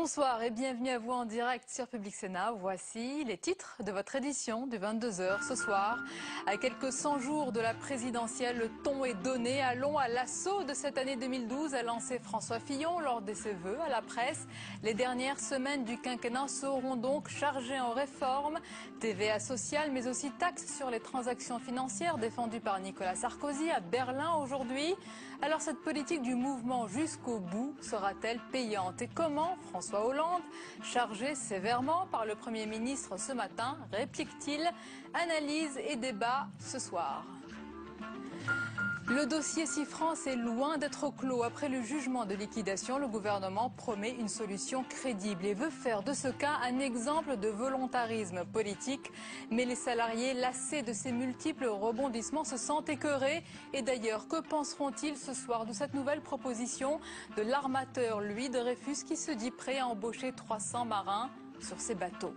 Bonsoir et bienvenue à vous en direct sur Public Sénat. Voici les titres de votre édition du 22h ce soir. À quelques 100 jours de la présidentielle, le ton est donné. Allons à l'assaut de cette année 2012, a lancé François Fillon lors de ses vœux à la presse. Les dernières semaines du quinquennat seront donc chargées en réformes. TVA sociale, mais aussi taxes sur les transactions financières défendues par Nicolas Sarkozy à Berlin aujourd'hui. Alors cette politique du mouvement jusqu'au bout sera-t-elle payante? Et comment François Hollande, chargé sévèrement par le Premier ministre ce matin, réplique-t-il? Analyse et débat ce soir. Le dossier Cifrance est loin d'être clos. Après le jugement de liquidation, le gouvernement promet une solution crédible et veut faire de ce cas un exemple de volontarisme politique. Mais les salariés, lassés de ces multiples rebondissements, se sentent écœurés. Et d'ailleurs, que penseront-ils ce soir de cette nouvelle proposition de l'armateur Louis Dreyfus qui se dit prêt à embaucher 300 marins sur ses bateaux?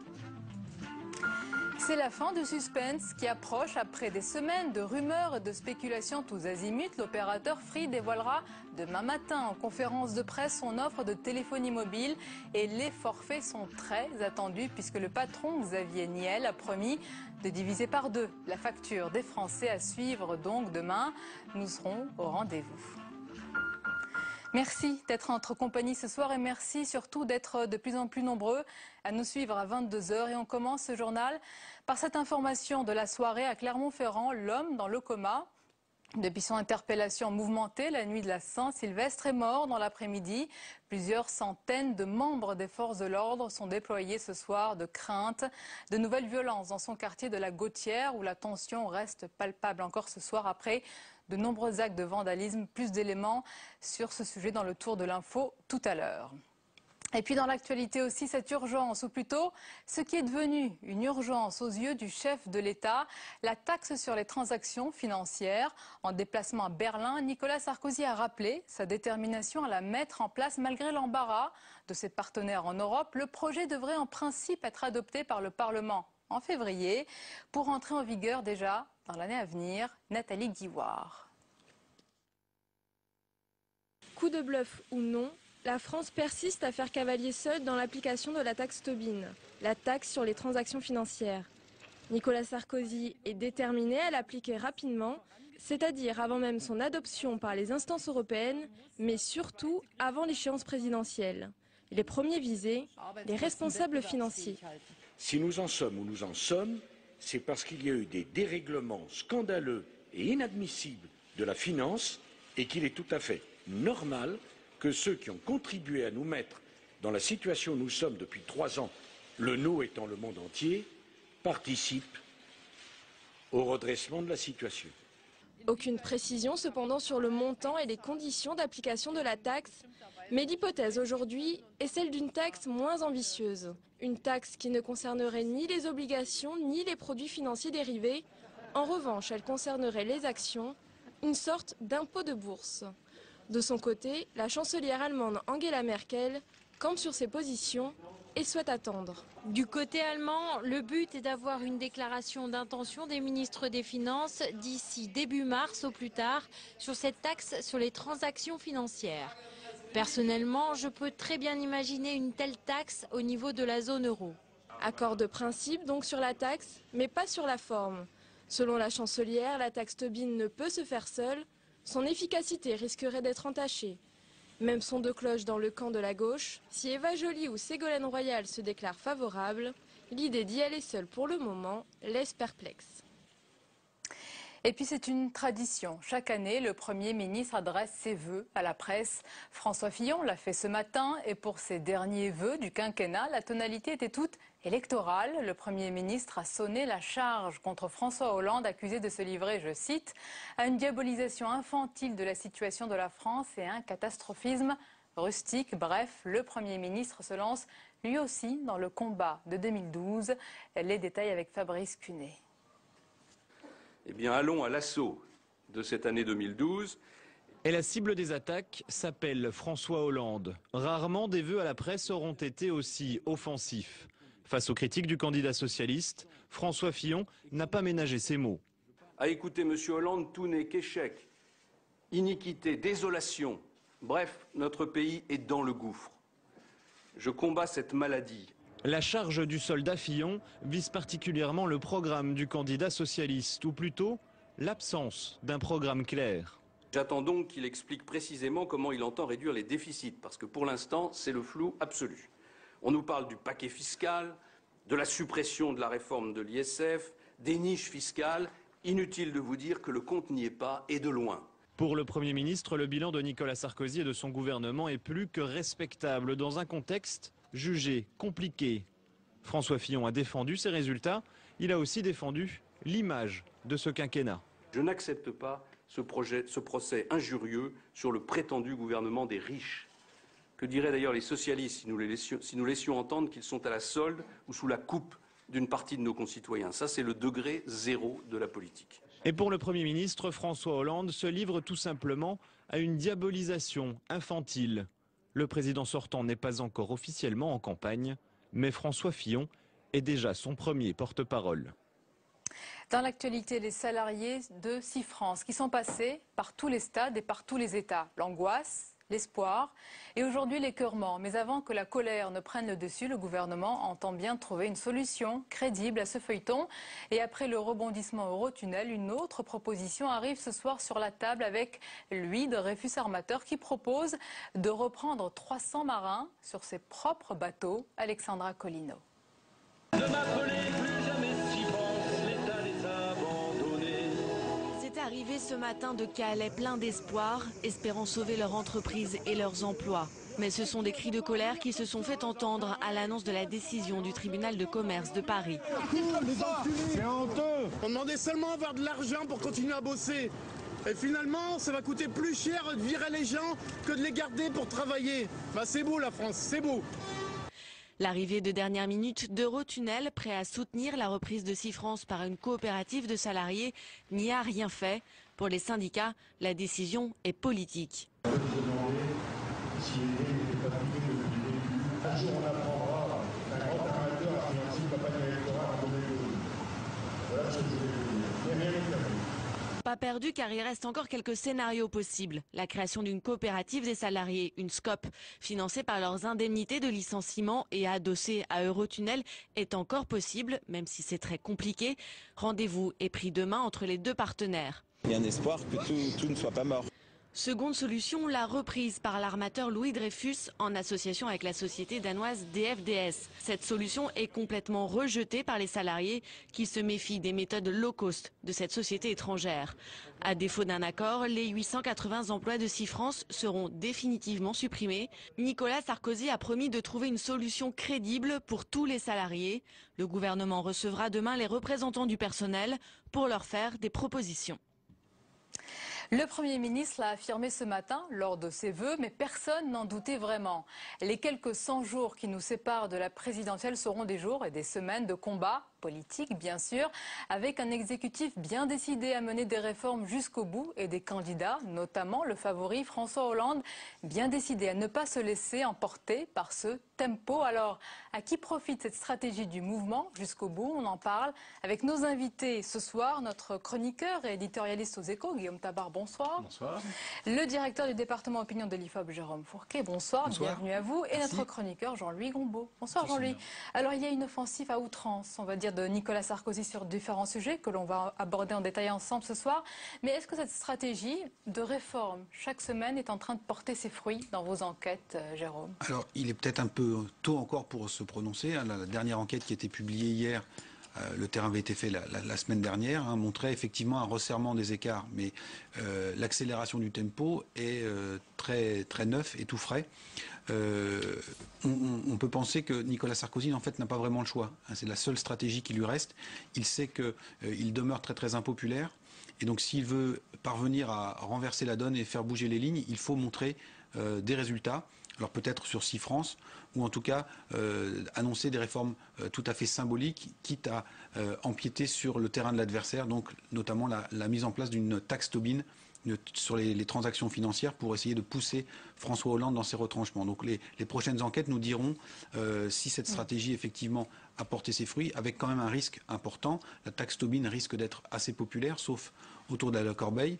C'est la fin du suspense qui approche après des semaines de rumeurs et de spéculations tous azimuts. L'opérateur Free dévoilera demain matin en conférence de presse son offre de téléphonie mobile et les forfaits sont très attendus puisque le patron Xavier Niel a promis de diviser par deux la facture des Français à suivre donc demain. Nous serons au rendez-vous. Merci d'être en notre compagnie ce soir et merci surtout d'être de plus en plus nombreux à nous suivre à 22h. Et on commence ce journal par cette information de la soirée à Clermont-Ferrand. L'homme dans le coma, depuis son interpellation mouvementée la nuit de la Saint-Sylvestre, est mort dans l'après-midi. Plusieurs centaines de membres des forces de l'ordre sont déployés ce soir de crainte de nouvelles violences dans son quartier de la Gautière où la tension reste palpable encore ce soir après de nombreux actes de vandalisme. Plus d'éléments sur ce sujet dans le tour de l'info tout à l'heure. Et puis dans l'actualité aussi, cette urgence, ou plutôt ce qui est devenu une urgence aux yeux du chef de l'État, la taxe sur les transactions financières. En déplacement à Berlin, Nicolas Sarkozy a rappelé sa détermination à la mettre en place malgré l'embarras de ses partenaires en Europe. Le projet devrait en principe être adopté par le Parlement en février pour entrer en vigueur déjà dans l'année à venir. Nathalie Guivoire. Coup de bluff ou non, la France persiste à faire cavalier seul dans l'application de la taxe Tobin, la taxe sur les transactions financières. Nicolas Sarkozy est déterminé à l'appliquer rapidement, c'est-à-dire avant même son adoption par les instances européennes, mais surtout avant l'échéance présidentielle. Les premiers visés, les responsables financiers. Si nous en sommes où nous en sommes, c'est parce qu'il y a eu des dérèglements scandaleux et inadmissibles de la finance et qu'il est tout à fait normal que ceux qui ont contribué à nous mettre dans la situation où nous sommes depuis 3 ans, le nous étant le monde entier, participent au redressement de la situation. Aucune précision cependant sur le montant et les conditions d'application de la taxe, mais l'hypothèse aujourd'hui est celle d'une taxe moins ambitieuse. Une taxe qui ne concernerait ni les obligations ni les produits financiers dérivés. En revanche, elle concernerait les actions, une sorte d'impôt de bourse. De son côté, la chancelière allemande Angela Merkel campe sur ses positions et souhaite attendre. Du côté allemand, le but est d'avoir une déclaration d'intention des ministres des Finances d'ici début mars au plus tard sur cette taxe sur les transactions financières. Personnellement, je peux très bien imaginer une telle taxe au niveau de la zone euro. Accord de principe donc sur la taxe, mais pas sur la forme. Selon la chancelière, la taxe Tobin ne peut se faire seule. Son efficacité risquerait d'être entachée. Même son de cloche dans le camp de la gauche. Si Eva Joly ou Ségolène Royal se déclarent favorables, l'idée d'y aller seule pour le moment laisse perplexe. Et puis c'est une tradition. Chaque année, le Premier ministre adresse ses vœux à la presse. François Fillon l'a fait ce matin et pour ses derniers vœux du quinquennat, la tonalité était toute électorale. Le Premier ministre a sonné la charge contre François Hollande, accusé de se livrer, je cite, à une diabolisation infantile de la situation de la France et à un catastrophisme rustique. Bref, le Premier ministre se lance lui aussi dans le combat de 2012. Les détails avec Fabrice Cunet. Eh bien, allons à l'assaut de cette année 2012. Et la cible des attaques s'appelle François Hollande. Rarement des vœux à la presse auront été aussi offensifs. Face aux critiques du candidat socialiste, François Fillon n'a pas ménagé ses mots. À écouter M. Hollande, tout n'est qu'échec, iniquité, désolation. Bref, notre pays est dans le gouffre. Je combats cette maladie. La charge du soldat Fillon vise particulièrement le programme du candidat socialiste, ou plutôt l'absence d'un programme clair. J'attends donc qu'il explique précisément comment il entend réduire les déficits, parce que pour l'instant, c'est le flou absolu. On nous parle du paquet fiscal, de la suppression de la réforme de l'ISF, des niches fiscales. Inutile de vous dire que le compte n'y est pas, et de loin. Pour le Premier ministre, le bilan de Nicolas Sarkozy et de son gouvernement est plus que respectable dans un contexte jugé compliqué. François Fillon a défendu ses résultats, il a aussi défendu l'image de ce quinquennat. Je n'accepte pas ce procès injurieux sur le prétendu gouvernement des riches. Que diraient d'ailleurs les socialistes si nous laissions entendre qu'ils sont à la solde ou sous la coupe d'une partie de nos concitoyens? Ça, c'est le degré zéro de la politique. Et pour le Premier ministre, François Hollande se livre tout simplement à une diabolisation infantile. Le président sortant n'est pas encore officiellement en campagne, mais François Fillon est déjà son premier porte-parole. Dans l'actualité, les salariés de Cifrance qui sont passés par tous les stades et par tous les états. L'angoisse, l'espoir et aujourd'hui l'écœurement. Mais avant que la colère ne prenne le dessus, le gouvernement entend bien trouver une solution crédible à ce feuilleton. Et après le rebondissement Eurotunnel, une autre proposition arrive ce soir sur la table avec lui, Dreyfus Armateur, qui propose de reprendre 300 marins sur ses propres bateaux. Alexandra Colino. Arrivés ce matin de Calais plein d'espoir, espérant sauver leur entreprise et leurs emplois. Mais ce sont des cris de colère qui se sont fait entendre à l'annonce de la décision du tribunal de commerce de Paris. C'est honteux. On demandait seulement à avoir de l'argent pour continuer à bosser. Et finalement, ça va coûter plus cher de virer les gens que de les garder pour travailler. Bah c'est beau la France, c'est beau. L'arrivée de dernière minute d'Eurotunnel, prêt à soutenir la reprise de Cifrance par une coopérative de salariés, n'y a rien fait. Pour les syndicats, la décision est politique. Pas perdu car il reste encore quelques scénarios possibles. La création d'une coopérative des salariés, une SCOP, financée par leurs indemnités de licenciement et adossée à Eurotunnel est encore possible, même si c'est très compliqué. Rendez-vous est pris demain entre les deux partenaires. Il y a un espoir que tout ne soit pas mort. Seconde solution, la reprise par l'armateur Louis Dreyfus en association avec la société danoise DFDS. Cette solution est complètement rejetée par les salariés qui se méfient des méthodes low cost de cette société étrangère. À défaut d'un accord, les 880 emplois de Cifrance seront définitivement supprimés. Nicolas Sarkozy a promis de trouver une solution crédible pour tous les salariés. Le gouvernement recevra demain les représentants du personnel pour leur faire des propositions. Le Premier ministre l'a affirmé ce matin lors de ses vœux, mais personne n'en doutait vraiment. Les quelques 100 jours qui nous séparent de la présidentielle seront des jours et des semaines de combat politique, bien sûr, avec un exécutif bien décidé à mener des réformes jusqu'au bout et des candidats, notamment le favori François Hollande, bien décidé à ne pas se laisser emporter par ce tempo. Alors, à qui profite cette stratégie du mouvement jusqu'au bout? On en parle avec nos invités ce soir, notre chroniqueur et éditorialiste aux Échos, Guillaume Tabar, bonsoir. Bonsoir. Le directeur du département opinion de l'IFOP, Jérôme Fourquet, bonsoir, bienvenue à vous. Et Merci. notre chroniqueur, Jean-Louis Gombault. Bonsoir Jean-Louis. Alors, il y a une offensive à outrance, on va dire, de Nicolas Sarkozy sur différents sujets que l'on va aborder en détail ensemble ce soir. Mais est-ce que cette stratégie de réforme chaque semaine est en train de porter ses fruits dans vos enquêtes, Jérôme? Alors, il est peut-être un peu tôt encore pour se prononcer. La dernière enquête qui a été publiée hier, le terrain avait été fait la semaine dernière, montrait effectivement un resserrement des écarts. Mais l'accélération du tempo est très, très neuf et tout frais. On peut penser que Nicolas Sarkozy en fait n'a pas vraiment le choix. C'est la seule stratégie qui lui reste. Il sait qu'il demeure très très impopulaire et donc s'il veut parvenir à renverser la donne et faire bouger les lignes, il faut montrer des résultats. Alors peut-être sur Cifrance ou en tout cas annoncer des réformes tout à fait symboliques, quitte à empiéter sur le terrain de l'adversaire, donc notamment la mise en place d'une taxe Tobin sur les transactions financières pour essayer de pousser François Hollande dans ses retranchements. Donc les prochaines enquêtes nous diront si cette stratégie effectivement à porter ses fruits, avec quand même un risque important. La taxe Tobin risque d'être assez populaire, sauf autour de la corbeille.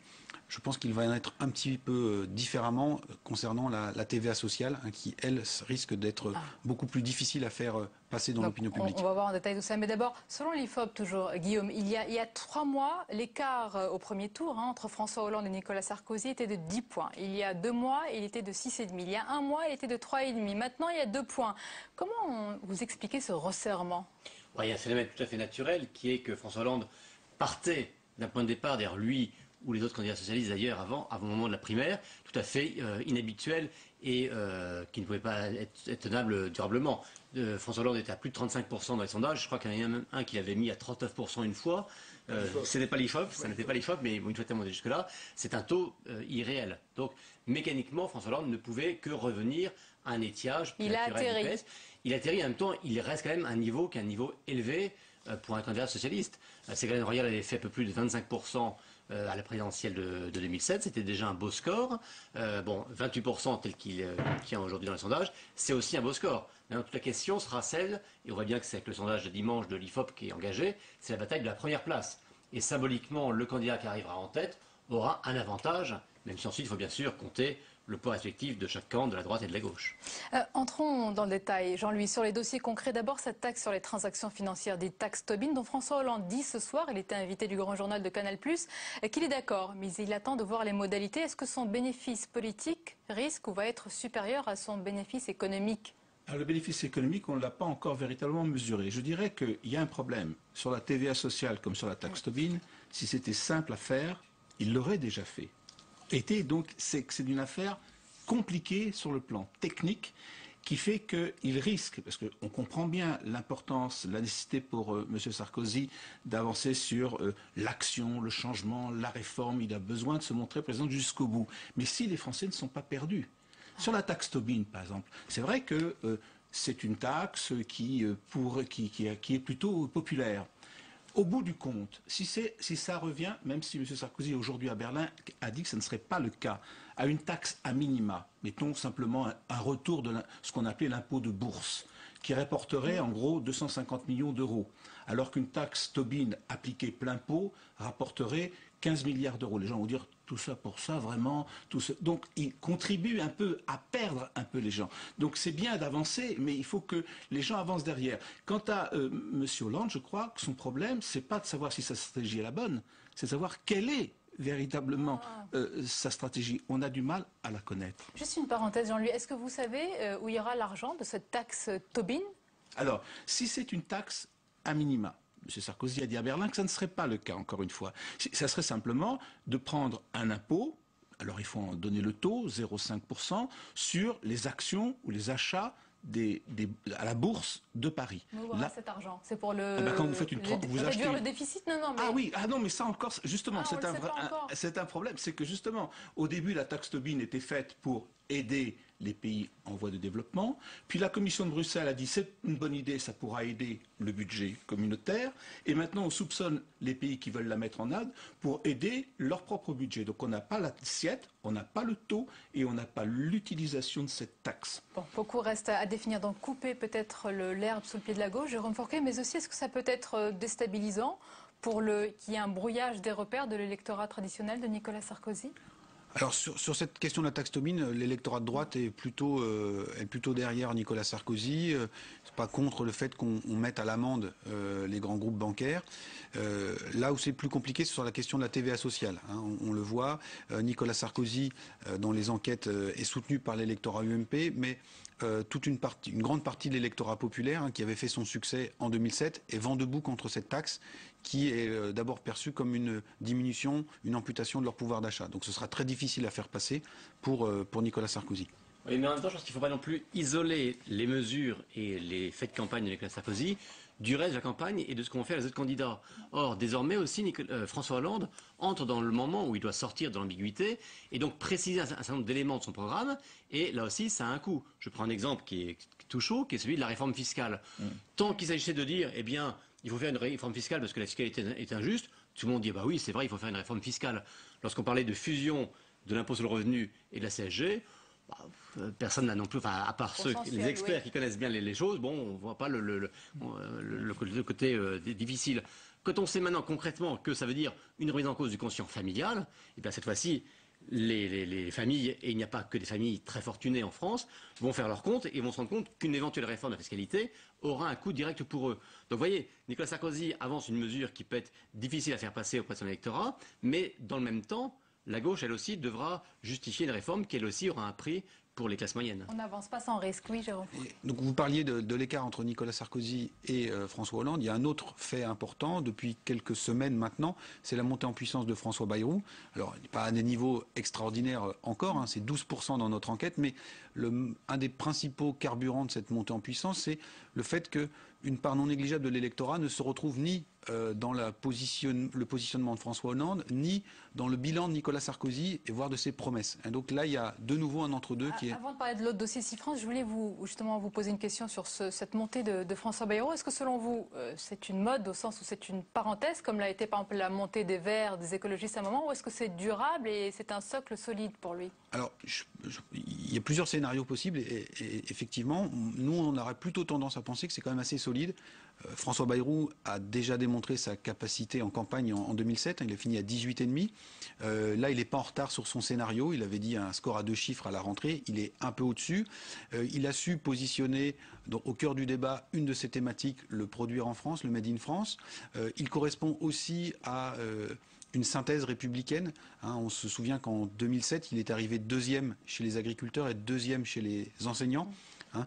Je pense qu'il va en être un petit peu différemment concernant la TVA sociale, qui, elle, risque d'être beaucoup plus difficile à faire passer dans l'opinion publique. On va voir en détail tout ça. Mais d'abord, selon l'IFOP, toujours, Guillaume, il y a 3 mois, l'écart au premier tour entre François Hollande et Nicolas Sarkozy était de 10 points. Il y a 2 mois, il était de 6,5. Il y a 1 mois, il était de 3,5. Maintenant, il y a 2 points. Comment vous expliquez ce resserrement? Il y a un phénomène tout à fait naturel qui est que François Hollande partait d'un point de départ, d'ailleurs lui ou les autres candidats socialistes d'ailleurs avant le moment de la primaire, tout à fait inhabituel et qui ne pouvait pas être tenable durablement. François Hollande était à plus de 35% dans les sondages, je crois qu'il y en a même un qui l'avait mis à 39% une fois. Ce n'était pas l'IFOP, ça n'était pas l'IFOP, mais une fois monté jusque-là, c'est un taux irréel. Donc mécaniquement, François Hollande ne pouvait que revenir à un étiage. Il a atterri. Il atterrit, en même temps, il reste quand même un niveau qui est un niveau élevé pour un candidat socialiste. Ségolène Royal avait fait un peu plus de 25% à la présidentielle de 2007, c'était déjà un beau score. 28% tel qu'il tient aujourd'hui dans les sondages, c'est aussi un beau score. Maintenant, toute la question sera celle, et on voit bien que c'est avec le sondage de dimanche de l'IFOP qui est engagé, c'est la bataille de la première place. Et symboliquement, le candidat qui arrivera en tête aura un avantage, même si ensuite il faut bien sûr compter le poids respectif de chaque camp, de la droite et de la gauche. Entrons dans le détail, Jean-Louis, sur les dossiers concrets. D'abord, cette taxe sur les transactions financières, dite taxe Tobin, dont François Hollande dit ce soir, il était invité du Grand Journal de Canal+, qu'il est d'accord, mais il attend de voir les modalités. Est-ce que son bénéfice politique risque ou va être supérieur à son bénéfice économique? Alors, le bénéfice économique, on ne l'a pas encore véritablement mesuré. Je dirais qu'il y a un problème. Sur la TVA sociale comme sur la taxe Tobin, si c'était simple à faire, il l'aurait déjà fait. Donc, c'est une affaire compliquée sur le plan technique qui fait qu'il risque, parce qu'on comprend bien l'importance, la nécessité pour M. Sarkozy d'avancer sur l'action, le changement, la réforme. Il a besoin de se montrer président jusqu'au bout. Mais si les Français ne sont pas perdus. Sur la taxe Tobin, par exemple, c'est vrai que c'est une taxe qui est plutôt populaire. Au bout du compte, si ça revient, même si M. Sarkozy aujourd'hui à Berlin a dit que ce ne serait pas le cas, à une taxe à minima, mettons simplement un retour de ce qu'on appelait l'impôt de bourse, qui rapporterait en gros 250 millions d'euros, alors qu'une taxe Tobin appliquée plein pot rapporterait 15 milliards d'euros. Les gens vont dire tout ça pour ça, vraiment, tout ça. Donc il contribue un peu à perdre un peu les gens. Donc c'est bien d'avancer, mais il faut que les gens avancent derrière. Quant à M. Hollande, je crois que son problème, c'est pas de savoir si sa stratégie est la bonne, c'est de savoir quelle est véritablement sa stratégie. On a du mal à la connaître. Juste une parenthèse, Jean-Louis, est-ce que vous savez où il y aura l'argent de cette taxe Tobin? Alors, si c'est une taxe à minima, M. Sarkozy a dit à Berlin que ça ne serait pas le cas, encore une fois. Ça serait simplement de prendre un impôt, alors il faut en donner le taux, 0,5%, sur les actions ou les achats à la bourse de Paris. Mais où aura cet argent? C'est pour quand vous faites réduire le déficit? Non, mais... Ah non, mais ça encore, justement, c'est un problème. C'est que justement, au début, la taxe Tobin était faite pour aider les pays en voie de développement. Puis la Commission de Bruxelles a dit c'est une bonne idée, ça pourra aider le budget communautaire. Et maintenant, on soupçonne les pays qui veulent la mettre en œuvre pour aider leur propre budget. Donc on n'a pas l'assiette, on n'a pas le taux et on n'a pas l'utilisation de cette taxe. Bon, beaucoup reste à définir. Donc couper peut-être l'herbe sous le pied de la gauche, Jérôme Fourquet, mais aussi est-ce que ça peut être déstabilisant pour qu'il y ait un brouillage des repères de l'électorat traditionnel de Nicolas Sarkozy? Alors sur cette question de la taxe Tobin, l'électorat de droite est plutôt derrière Nicolas Sarkozy. C'est pas contre le fait qu'on mette à l'amende les grands groupes bancaires. Là où c'est plus compliqué, c'est sur la question de la TVA sociale. On le voit, Nicolas Sarkozy, dans les enquêtes, est soutenu par l'électorat UMP, mais une grande partie de l'électorat populaire qui avait fait son succès en 2007 est vent debout contre cette taxe qui est d'abord perçue comme une diminution, une amputation de leur pouvoir d'achat. Donc ce sera très difficile à faire passer pour Nicolas Sarkozy. Oui, mais en même temps, je pense qu'il ne faut pas non plus isoler les mesures et les faits de campagne de Nicolas Sarkozy du reste de la campagne et de ce qu'ont fait les autres candidats. Or, désormais aussi, François Hollande entre dans le moment où il doit sortir de l'ambiguïté et donc préciser un certain nombre d'éléments de son programme. Et là aussi, ça a un coût. Je prends un exemple qui est tout chaud, qui est celui de la réforme fiscale. Tant qu'il s'agissait de dire, eh bien, il faut faire une réforme fiscale parce que la fiscalité est injuste, tout le monde dit, bah oui, c'est vrai, il faut faire une réforme fiscale. Lorsqu'on parlait de fusion de l'impôt sur le revenu et de la CSG, personne n'a non plus, enfin, à part les experts qui connaissent bien les choses, bon, on ne voit pas le côté difficile. Quand on sait maintenant concrètement que ça veut dire une remise en cause du quotient familial, et bien cette fois-ci, les familles, et il n'y a pas que des familles très fortunées en France, vont faire leur compte et vont se rendre compte qu'une éventuelle réforme de la fiscalité aura un coût direct pour eux. Donc vous voyez, Nicolas Sarkozy avance une mesure qui peut être difficile à faire passer auprès de son électorat, mais dans le même temps, la gauche, elle aussi, devra justifier une réforme qui, elle aussi, aura un prix pour les classes moyennes. On n'avance pas sans risque, oui, Jérôme. Donc vous parliez de l'écart entre Nicolas Sarkozy et François Hollande. Il y a un autre fait important depuis quelques semaines maintenant, c'est la montée en puissance de François Bayrou. Alors, il n'est pas à des niveaux extraordinaires encore, hein, c'est 12% dans notre enquête, mais un des principaux carburants de cette montée en puissance, c'est le fait qu'une part non négligeable de l'électorat ne se retrouve ni dans le positionnement de François Hollande, ni dans le bilan de Nicolas Sarkozy, et voire de ses promesses. Et donc là, il y a de nouveau un entre-deux qui est... Avant de parler de l'autre dossier Cifrance, je voulais justement vous poser une question sur cette montée de François Bayrou. Est-ce que selon vous, c'est une mode au sens où c'est une parenthèse, comme l'a été par exemple la montée des Verts, des écologistes à un moment, ou est-ce que c'est durable et c'est un socle solide pour lui? Alors, il y a plusieurs scénarios possibles et effectivement, nous, on aurait plutôt tendance à penser que c'est quand même assez solide. François Bayrou a déjà démontré sa capacité en campagne en 2007, il a fini à 18,5. Là, il n'est pas en retard sur son scénario, il avait dit un score à 2 chiffres à la rentrée, il est un peu au-dessus. Il a su positionner au cœur du débat une de ses thématiques, le produire en France, le Made in France. Il correspond aussi à... une synthèse républicaine. Hein, on se souvient qu'en 2007, il est arrivé 2e chez les agriculteurs et 2e chez les enseignants. Hein,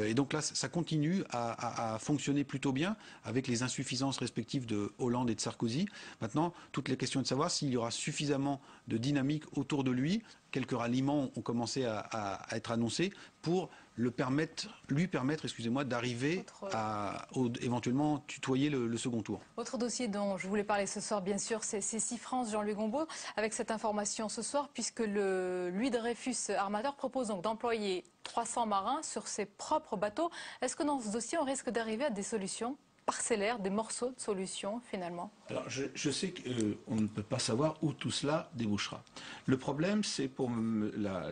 et donc là, ça continue à fonctionner plutôt bien avec les insuffisances respectives de Hollande et de Sarkozy. Maintenant, toute la question est de savoir s'il y aura suffisamment de dynamique autour de lui. Quelques ralliements ont commencé à être annoncés pour lui permettre, d'arriver à éventuellement tutoyer le second tour. Autre dossier dont je voulais parler ce soir, bien sûr, c'est Cifrance, Jean-Louis Gombault, avec cette information ce soir, puisque Louis Dreyfus Armateur propose donc d'employer 300 marins sur ses propres bateaux. Est-ce que dans ce dossier, on risque d'arriver à des solutions parcellaires, des morceaux de solutions finalement? Alors je sais qu'on ne peut pas savoir où tout cela débouchera. Le problème, c'est pour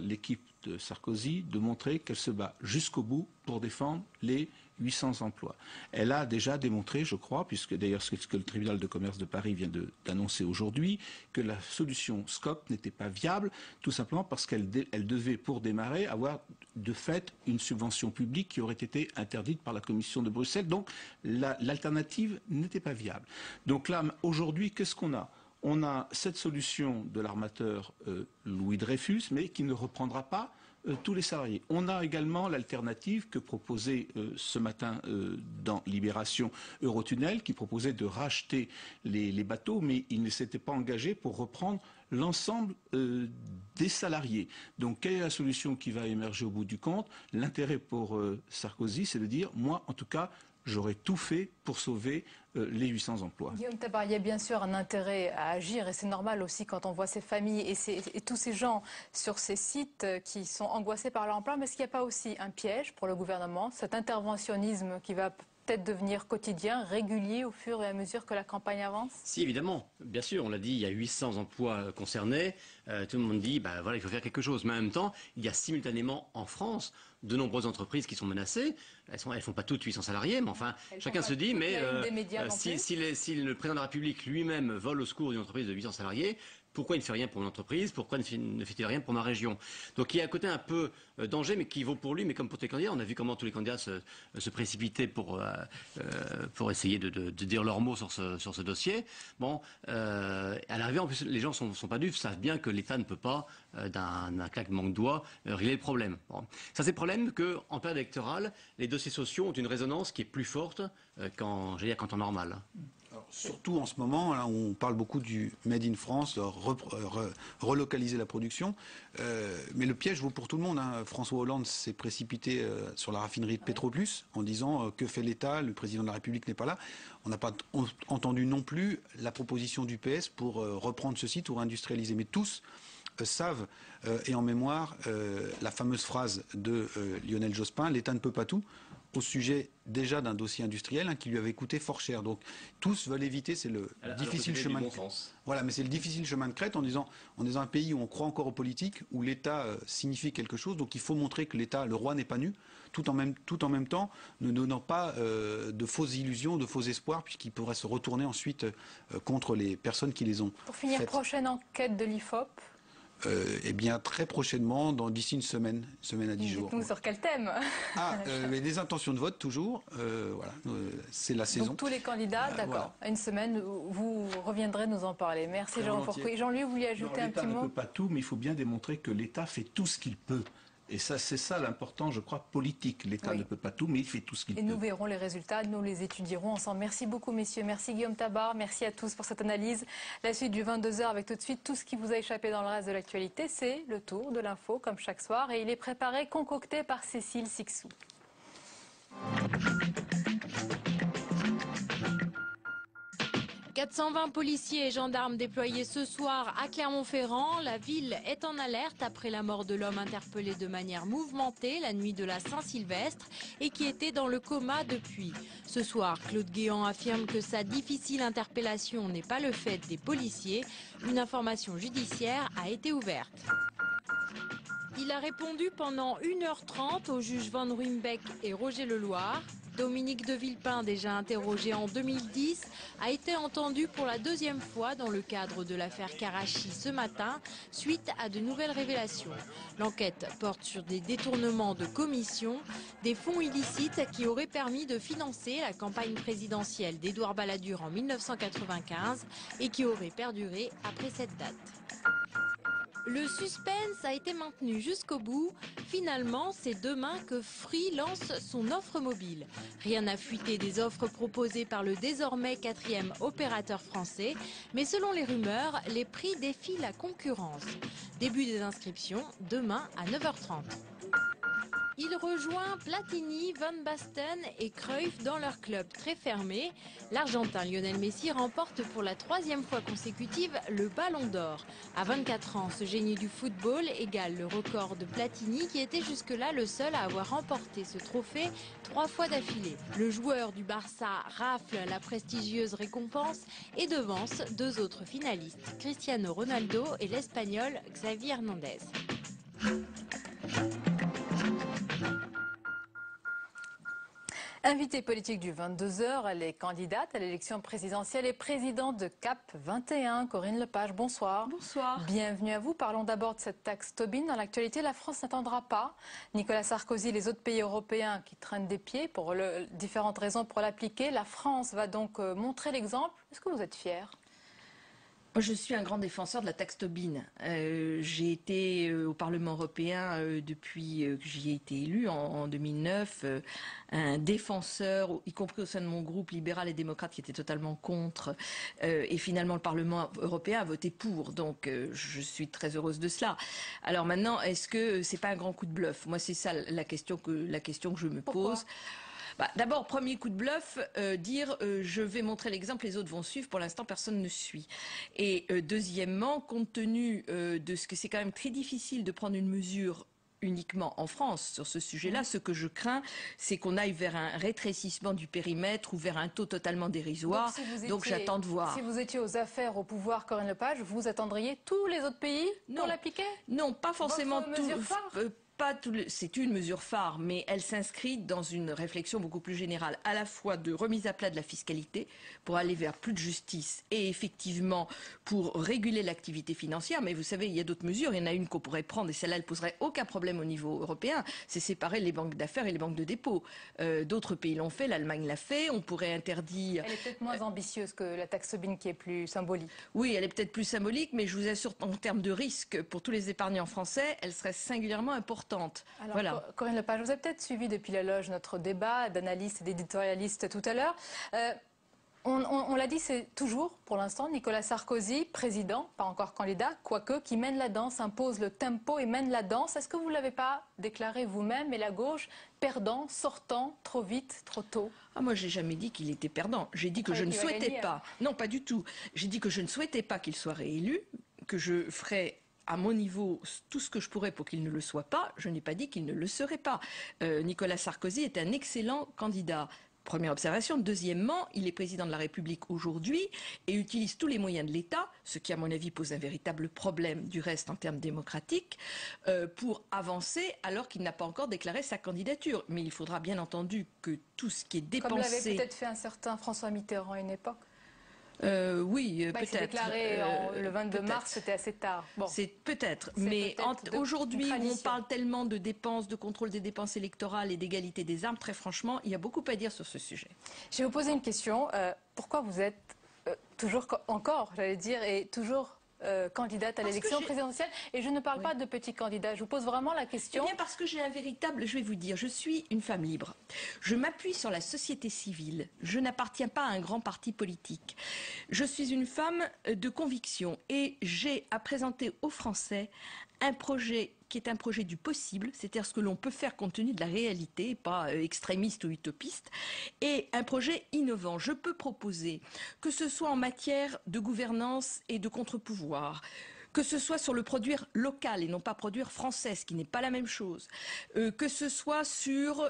l'équipe de Sarkozy de montrer qu'elle se bat jusqu'au bout pour défendre les 800 emplois. Elle a déjà démontré, je crois, puisque d'ailleurs ce que le tribunal de commerce de Paris vient d'annoncer aujourd'hui, que la solution SCOP n'était pas viable, tout simplement parce qu'elle devait, pour démarrer, avoir de fait une subvention publique qui aurait été interdite par la Commission de Bruxelles. Donc l'alternative n'était pas viable. Donc là, aujourd'hui, qu'est-ce qu'on a ? On a cette solution de l'armateur Louis Dreyfus, mais qui ne reprendra pas tous les salariés. On a également l'alternative que proposait ce matin dans Libération Eurotunnel, qui proposait de racheter les bateaux, mais il ne s'était pas engagé pour reprendre l'ensemble des salariés. Donc quelle est la solution qui va émerger au bout du compte? L'intérêt pour Sarkozy, c'est de dire, moi en tout cas, j'aurais tout fait pour sauver les 800 emplois. Guillaume Tabar, il y a bien sûr un intérêt à agir et c'est normal aussi quand on voit ces familles et tous ces gens sur ces sites qui sont angoissés par leur emploi. Mais est-ce qu'il n'y a pas aussi un piège pour le gouvernement, cet interventionnisme qui va peut-être devenir quotidien, régulier au fur et à mesure que la campagne avance? Si, évidemment. Bien sûr, on l'a dit, il y a 800 emplois concernés. Tout le monde dit, voilà, il faut faire quelque chose. Mais en même temps, il y a simultanément en France de nombreuses entreprises qui sont menacées. Elles font pas toutes 800 salariés, mais enfin, chacun se dit, mais si le président de la République lui-même vole au secours d'une entreprise de 800 salariés, pourquoi il ne fait rien pour mon entreprise? Pourquoi ne fait-il rien pour ma région? Donc il y a un côté un peu danger, mais qui vaut pour lui, mais comme pour tous les candidats. On a vu comment tous les candidats se précipitaient pour essayer de dire leurs mots sur ce dossier. Bon, à l'arrivée, en plus, les gens sont pas dupes, savent bien que l'État ne peut pas, d'un claquement de doigts, régler le problème. Bon. Ça, c'est le problème qu'en période électorale, les dossiers sociaux ont une résonance qui est plus forte qu'en temps normal. Alors, surtout en ce moment, là, on parle beaucoup du Made in France, relocaliser la production. Mais le piège vaut pour tout le monde. Hein. François Hollande s'est précipité sur la raffinerie de Petroplus en disant que fait l'État, le président de la République n'est pas là. On n'a pas entendu non plus la proposition du PS pour reprendre ce site ou réindustrialiser. Mais tous savent et en mémoire la fameuse phrase de Lionel Jospin, l'État ne peut pas tout. au sujet déjà d'un dossier industriel qui lui avait coûté fort cher. Donc tous veulent éviter, c'est le difficile chemin de crête. Voilà, mais c'est le difficile chemin de crête en disant on est dans un pays où on croit encore aux politiques, où l'État signifie quelque chose, donc il faut montrer que l'État, le roi n'est pas nu, tout en même temps ne donnant pas de fausses illusions, de faux espoirs, puisqu'ils pourraient se retourner ensuite contre les personnes qui les ont Pour finir, faites. prochaine enquête de l'IFOP. Eh bien, très prochainement, d'ici une semaine à 10 jours. Dites-nous sur quel thème? Mais des intentions de vote toujours. Voilà, c'est la saison. Donc tous les candidats, d'accord. Voilà. À une semaine, vous reviendrez nous en parler. Merci Jean Fourquet. Jean-Louis, vous vouliez ajouter un petit mot? L'État ne peut pas tout, mais il faut bien démontrer que l'État fait tout ce qu'il peut. Et ça, c'est ça l'important, je crois, politique. L'État ne peut pas tout, mais il fait tout ce qu'il peut. Et nous verrons les résultats, nous les étudierons ensemble. Merci beaucoup, messieurs. Merci Guillaume Tabar. Merci à tous pour cette analyse. La suite du 22h avec tout de suite tout ce qui vous a échappé dans le reste de l'actualité. C'est le tour de l'info, comme chaque soir. Et il est préparé, concocté par Cécile Sixou. 420 policiers et gendarmes déployés ce soir à Clermont-Ferrand. La ville est en alerte après la mort de l'homme interpellé de manière mouvementée la nuit de la Saint-Sylvestre et qui était dans le coma depuis. Ce soir, Claude Guéant affirme que sa difficile interpellation n'est pas le fait des policiers. Une information judiciaire a été ouverte. Il a répondu pendant 1h30 aux juges Van Ruymbeck et Roger Leloir. Dominique de Villepin, déjà interrogé en 2010, a été entendu pour la deuxième fois dans le cadre de l'affaire Karachi ce matin, suite à de nouvelles révélations. L'enquête porte sur des détournements de commissions, des fonds illicites qui auraient permis de financer la campagne présidentielle d'Édouard Balladur en 1995 et qui auraient perduré après cette date. Le suspense a été maintenu jusqu'au bout. Finalement, c'est demain que Free lance son offre mobile. Rien n'a fuité des offres proposées par le désormais 4e opérateur français. Mais selon les rumeurs, les prix défient la concurrence. Début des inscriptions demain à 9h30. Il rejoint Platini, Van Basten et Cruyff dans leur club très fermé. L'Argentin Lionel Messi remporte pour la 3e fois consécutive le Ballon d'Or. À 24 ans, ce génie du football égale le record de Platini qui était jusque-là le seul à avoir remporté ce trophée 3 fois d'affilée. Le joueur du Barça rafle la prestigieuse récompense et devance 2 autres finalistes, Cristiano Ronaldo et l'Espagnol Xavi Hernandez. Invitée politique du 22h, elle est candidate à l'élection présidentielle et présidente de CAP 21. Corinne Lepage, bonsoir. Bonsoir. Bienvenue à vous. Parlons d'abord de cette taxe Tobin. Dans l'actualité, la France n'attendra pas Nicolas Sarkozy et les autres pays européens qui traînent des pieds pour différentes raisons pour l'appliquer. La France va donc montrer l'exemple. Est-ce que vous êtes fière ? Je suis un grand défenseur de la taxe Tobin. J'ai été au Parlement européen depuis que j'y ai été élu en 2009, un défenseur, y compris au sein de mon groupe libéral et démocrate qui était totalement contre. Et finalement, le Parlement européen a voté pour. Donc, je suis très heureuse de cela. Alors maintenant, est-ce que c'est pas un grand coup de bluff ? Moi, c'est ça la question que je me pose. D'abord, premier coup de bluff, dire je vais montrer l'exemple, les autres vont suivre. Pour l'instant, personne ne suit. Et deuxièmement, compte tenu de ce que c'est quand même très difficile de prendre une mesure uniquement en France sur ce sujet-là, ce que je crains, c'est qu'on aille vers un rétrécissement du périmètre ou vers un taux totalement dérisoire. Donc j'attends de voir. Si vous étiez aux affaires, au pouvoir, Corinne Lepage, vous attendriez tous les autres pays pour l'appliquer ? Non, pas forcément tous. C'est une mesure phare, mais elle s'inscrit dans une réflexion beaucoup plus générale, à la fois de remise à plat de la fiscalité pour aller vers plus de justice et effectivement pour réguler l'activité financière. Mais vous savez, il y a d'autres mesures. Il y en a une qu'on pourrait prendre et celle-là, elle poserait aucun problème au niveau européen. C'est séparer les banques d'affaires et les banques de dépôt. D'autres pays l'ont fait, l'Allemagne l'a fait. On pourrait interdire. Elle est peut-être moins ambitieuse que la taxe Tobin qui est plus symbolique. Oui, elle est peut-être plus symbolique, mais je vous assure, en termes de risque pour tous les épargnants français, elle serait singulièrement importante. Alors, voilà. Corinne Lepage, vous avez peut-être suivi depuis la loge notre débat d'analystes et d'éditorialistes tout à l'heure. On l'a dit, c'est toujours, pour l'instant, Nicolas Sarkozy, président, pas encore candidat, quoique, qui mène la danse, impose le tempo et mène la danse. Est-ce que vous ne l'avez pas déclaré vous-même et la gauche perdant, sortant, trop vite, trop tôt ? Moi, j'ai jamais dit qu'il était perdant. J'ai dit que je ne souhaitais pas. Non, pas du tout. J'ai dit que je ne souhaitais pas qu'il soit réélu, que je ferais à mon niveau tout ce que je pourrais pour qu'il ne le soit pas. Je n'ai pas dit qu'il ne le serait pas. Nicolas Sarkozy est un excellent candidat. Première observation. Deuxièmement, il est président de la République aujourd'hui et utilise tous les moyens de l'État, ce qui à mon avis pose un véritable problème du reste en termes démocratiques, pour avancer alors qu'il n'a pas encore déclaré sa candidature. Mais il faudra bien entendu que tout ce qui est dépensé... Comme l'avait peut-être fait un certain François Mitterrand à une époque. Oui, peut-être. Il s'est déclaré le 22 mars, c'était assez tard. Bon. C'est peut-être. Mais aujourd'hui, où on parle tellement de dépenses, de contrôle des dépenses électorales et d'égalité des armes, très franchement, il y a beaucoup à dire sur ce sujet. Je vais vous poser une question. Pourquoi vous êtes toujours encore, j'allais dire, et toujours candidate à l'élection présidentielle? Et je ne parle pas de petits candidats. Je vous pose vraiment la question. Eh bien, parce que j'ai un véritable... Je vais vous dire, je suis une femme libre. Je m'appuie sur la société civile. Je n'appartiens pas à un grand parti politique. Je suis une femme de conviction et j'ai à présenter aux Français un projet qui est un projet du possible, c'est-à-dire ce que l'on peut faire compte tenu de la réalité, pas extrémiste ou utopiste, et un projet innovant. Je peux proposer, que ce soit en matière de gouvernance et de contre-pouvoir, que ce soit sur le produire local et non pas produire français, ce qui n'est pas la même chose, que ce soit sur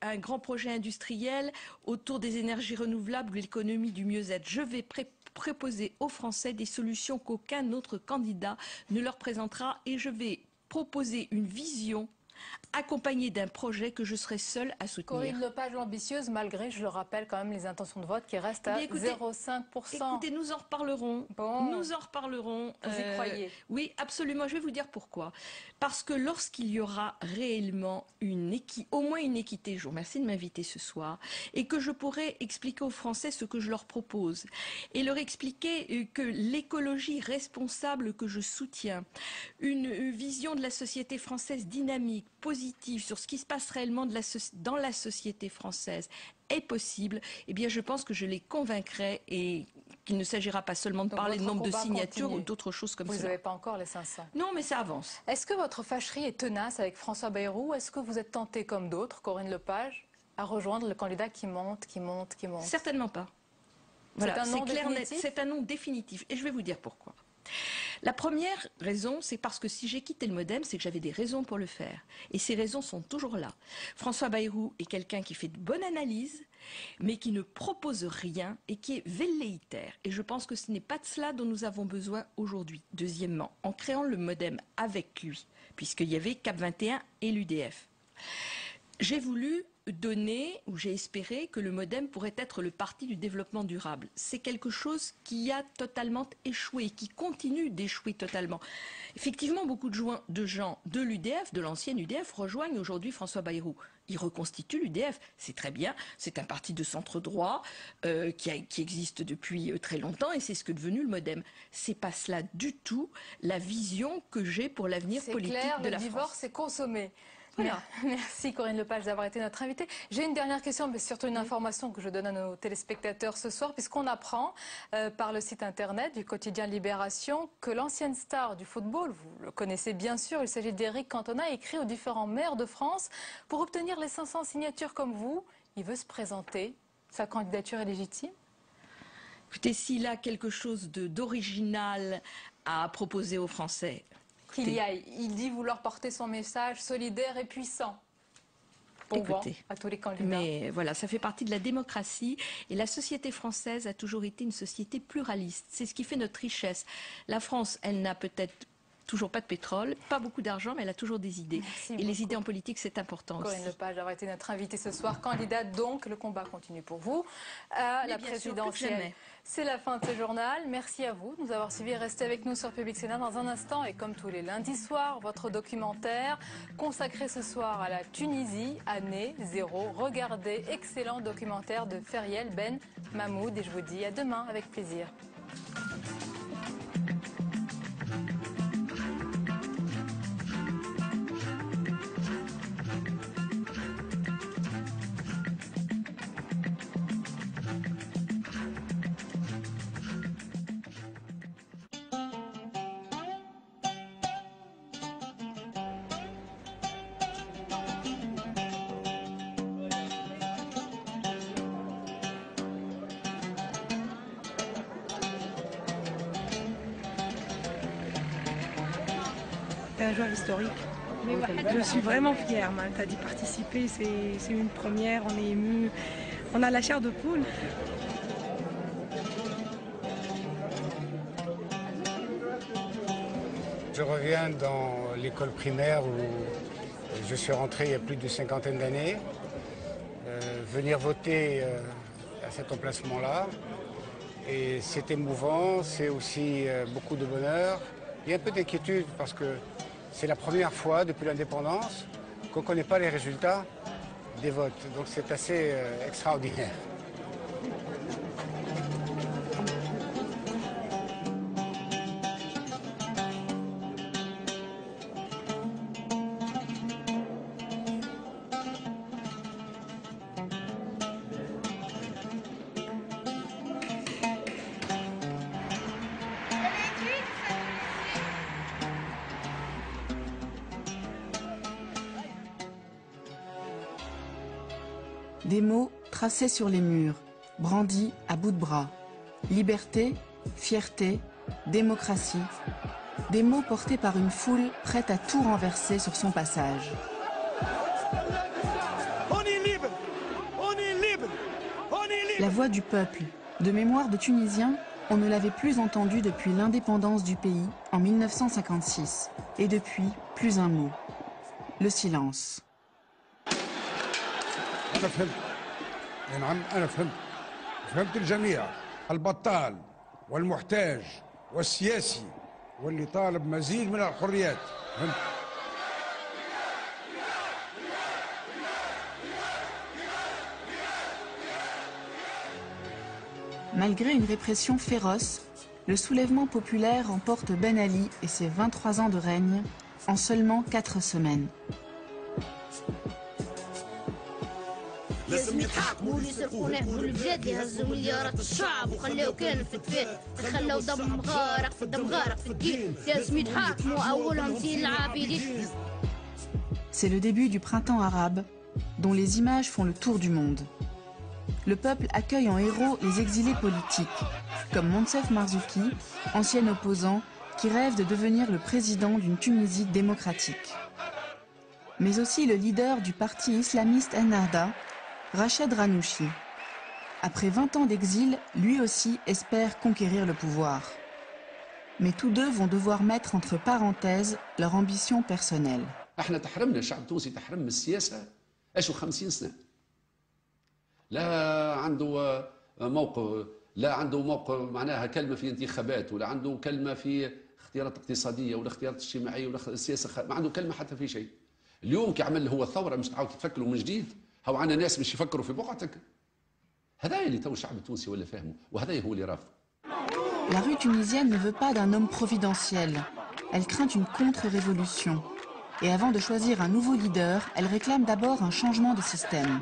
un grand projet industriel autour des énergies renouvelables ou l'économie du mieux-être. Je vais proposer aux Français des solutions qu'aucun autre candidat ne leur présentera et je vais proposer une vision accompagnée d'un projet que je serai seule à soutenir. Corinne Lepage, l'ambitieuse, malgré, je le rappelle, quand même les intentions de vote qui restent à 0,5%. Écoutez, nous en reparlerons. Bon. Nous en reparlerons. Vous y croyez? Oui, absolument. Je vais vous dire pourquoi. Parce que lorsqu'il y aura réellement au moins une équité, je vous remercie de m'inviter ce soir, et que je pourrai expliquer aux Français ce que je leur propose, et leur expliquer que l'écologie responsable que je soutiens, une vision de la société française dynamique, positive sur ce qui se passe réellement dans la société française est possible, eh bien je pense que je les convaincrai et qu'il ne s'agira pas seulement de parler de nombre de signatures ou d'autres choses comme ça. Vous n'avez pas encore les 500. Non, mais ça avance. Est-ce que votre fâcherie est tenace avec François Bayrou? Est-ce que vous êtes tentée comme d'autres, Corinne Lepage, à rejoindre le candidat qui monte? Certainement pas. Voilà, c'est clair, c'est un non définitif. Et je vais vous dire pourquoi. La première raison, c'est parce que si j'ai quitté le MoDem, c'est que j'avais des raisons pour le faire. Et ces raisons sont toujours là. François Bayrou est quelqu'un qui fait de bonnes analyses, mais qui ne propose rien et qui est velléitaire. Et je pense que ce n'est pas de cela dont nous avons besoin aujourd'hui. Deuxièmement, en créant le MoDem avec lui, puisqu'il y avait Cap 21 et l'UDF, j'ai voulu donner, ou j'ai espéré, que le MoDem pourrait être le parti du développement durable. C'est quelque chose qui a totalement échoué, qui continue d'échouer totalement. Effectivement, beaucoup de gens de l'UDF, de l'ancienne UDF, rejoignent aujourd'hui François Bayrou. Ils reconstituent l'UDF. C'est très bien. C'est un parti de centre droit qui existe depuis très longtemps et c'est ce que est devenu le MoDem. C'est pas cela du tout la vision que j'ai pour l'avenir politique de la France. Le divorce est consommé. Voilà. Merci Corinne Lepage d'avoir été notre invitée. J'ai une dernière question, mais surtout une information que je donne à nos téléspectateurs ce soir, puisqu'on apprend par le site internet du quotidien Libération que l'ancienne star du football, vous le connaissez bien sûr, il s'agit d'Éric Cantona, a écrit aux différents maires de France pour obtenir les 500 signatures comme vous. Il veut se présenter. Sa candidature est légitime? Écoutez, s'il a quelque chose d'original à proposer aux Français... Qu'il y aille. Il dit vouloir porter son message solidaire et puissant. Écoutez, à tous les candidats. Mais voilà, ça fait partie de la démocratie et la société française a toujours été une société pluraliste. C'est ce qui fait notre richesse. La France, elle n'a peut-être toujours pas de pétrole, pas beaucoup d'argent, mais elle a toujours des idées. Merci et beaucoup. Les idées en politique, c'est important Corinne aussi. Lepage d'avoir été notre invitée ce soir. Candidate donc, le combat continue pour vous à la présidentielle. C'est la fin de ce journal. Merci à vous de nous avoir suivis. Restez avec nous sur Public Sénat dans un instant. Et comme tous les lundis soirs, votre documentaire consacré ce soir à la Tunisie, année 0. Regardez, excellent documentaire de Feriel Ben Mahmoud. Et je vous dis à demain avec plaisir. C'est un jour historique. Je suis vraiment fière d'y participer, c'est une première, on est ému, on a la chair de poule. Je reviens dans l'école primaire où je suis rentré il y a plus d'une cinquantaine d'années. Venir voter à cet emplacement-là, et c'est émouvant, c'est aussi beaucoup de bonheur. Il y a un peu d'inquiétude parce que c'est la première fois depuis l'indépendance qu'on ne connaît pas les résultats des votes. Donc c'est assez extraordinaire. Des mots tracés sur les murs, brandis à bout de bras. Liberté, fierté, démocratie. Des mots portés par une foule prête à tout renverser sur son passage. On est libre! On est libre! On est libre! La voix du peuple, de mémoire de Tunisiens, on ne l'avait plus entendue depuis l'indépendance du pays en 1956. Et depuis, plus un mot. Le silence. أنا فهمت. نعم أنا فهمت الجميع، البطال والمحتاج والسياسي واللي طالب مزيد من الحريات. فهمت. Malgré une répression féroce, le soulèvement populaire emporte Ben Ali et ses 23 ans de règne en seulement 4 semaines. لازم يتحاكموا اللي يسرقونا يحملوا البلاد يهزوا مليارات الشعب وخليو كان في التفات خلوا دم غارق في الدم غارق في الدين لازم يتحاكموا اولهم زين العابدين. C'est le début du printemps arabe, dont les images font le tour du monde. Le peuple accueille en héros les exilés politiques, comme Monsef Marzouki, ancien opposant qui rêve de devenir le président d'une Tunisie démocratique. Mais aussi le leader du parti islamiste Ennahda, Rached Ghannouchi. Après 20 ans d'exil, lui aussi espère conquérir le pouvoir. Mais tous deux vont devoir mettre entre parenthèses leur ambition personnelle. احنا تحرمنا الشعب التونسي تحرم من السياسه اشو 50 سنه. لا عنده موقف، لا عنده موقف معناها كلمه في انتخابات، ولا عنده كلمه في اختيارات اقتصاديه ولا اختيارات اجتماعيه ولا السياسه، ما عنده كلمه حتى في شيء. اليوم كي عمل هو الثوره مش تعاود تفكروا من جديد، هو عندنا ناس مش يفكروا في بقعتك. هذا اللي تو الشعب التونسي ولا فاهمه، وهذا هو اللي رافض. La rue tunisienne ne veut pas d'un homme providentiel. Elle craint une contre-révolution. Et avant de choisir un nouveau leader, elle réclame d'abord un changement de système.